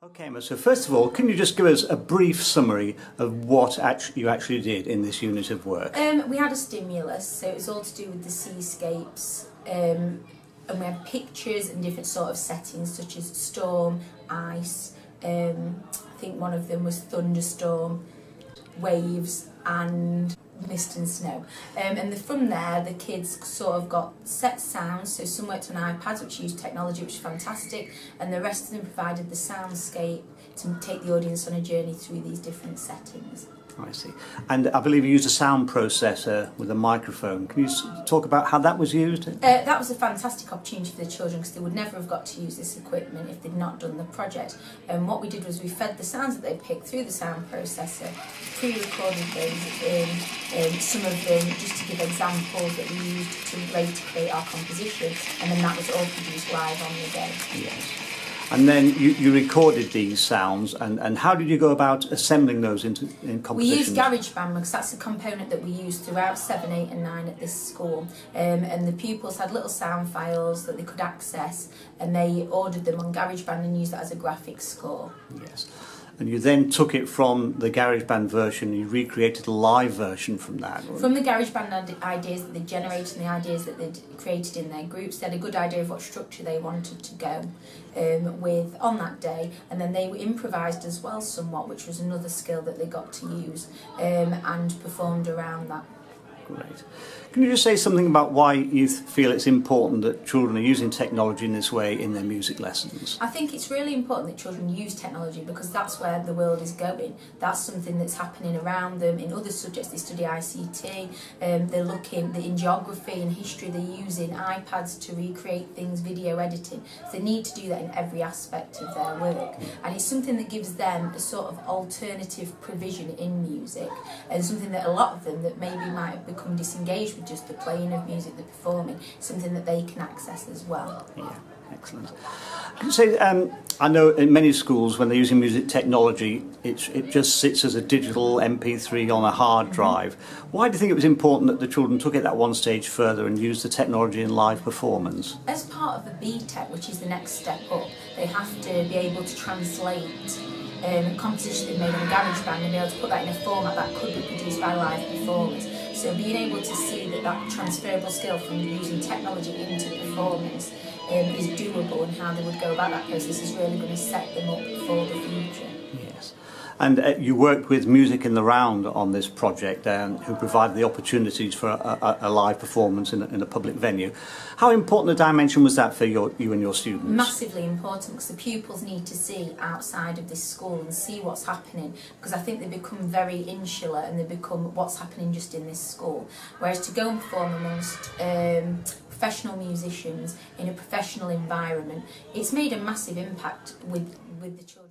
Okay, Emma, so first of all, can you just give us a brief summary of what you actually did in this unit of work? We had a stimulus, so it was all to do with the seascapes, and we had pictures and different sort of settings such as storm, ice, I think one of them was thunderstorm, waves and mist and snow. And from there the kids sort of got set sounds, so some worked on iPads which used technology, which was fantastic, and the rest of them provided the soundscape to take the audience on a journey through these different settings. I see. And I believe you used a sound processor with a microphone. Can you talk about how that was used? That was a fantastic opportunity for the children because they would never have got to use this equipment if they'd not done the project. And what we did was we fed the sounds that they picked through the sound processor, pre-recorded those in some of them just to give examples that we used to later create our composition, and then that was all produced live on the day. Yes. And then you recorded these sounds, and how did you go about assembling those in compositions? We used GarageBand because that's a component that we use throughout 7, 8 and 9 at this school, and the pupils had little sound files that they could access, and they ordered them on GarageBand and used that as a graphics score. Yes. And you then took it from the GarageBand version and you recreated a live version from that? From the GarageBand ideas that they generated and the ideas that they'd created in their groups, they had a good idea of what structure they wanted to go with on that day, and then they improvised as well somewhat, which was another skill that they got to use and performed around that. Great. Can you just say something about why you feel it's important that children are using technology in this way in their music lessons? I think it's really important that children use technology because that's where the world is going. That's something that's happening around them. In other subjects, they study ICT, they're looking in geography and history, they're using iPads to recreate things, video editing. So they need to do that in every aspect of their work. And it's something that gives them a sort of alternative provision in music, and something that a lot of them that maybe might have become disengaged with just the playing of music, the performing, something that they can access as well. Yeah, excellent. Can you say, I know in many schools when they're using music technology, it just sits as a digital MP3 on a hard drive. Why do you think it was important that the children took it that one stage further and used the technology in live performance? As part of the B-Tech, which is the next step up, they have to be able to translate compositions they've made on GarageBand and be able to put that in a format that could be produced by live performers. So being able to see that transferable skill from using technology into performance is doable, and how they would go about that process is really going to set them up for the future. Yes. And you worked with Music in the Round on this project, who provided the opportunities for a live performance in a public venue. How important a dimension was that for you and your students? Massively important, because the pupils need to see outside of this school and see what's happening, because I think they become very insular and they become what's happening just in this school. Whereas to go and perform amongst professional musicians in a professional environment, it's made a massive impact with the children.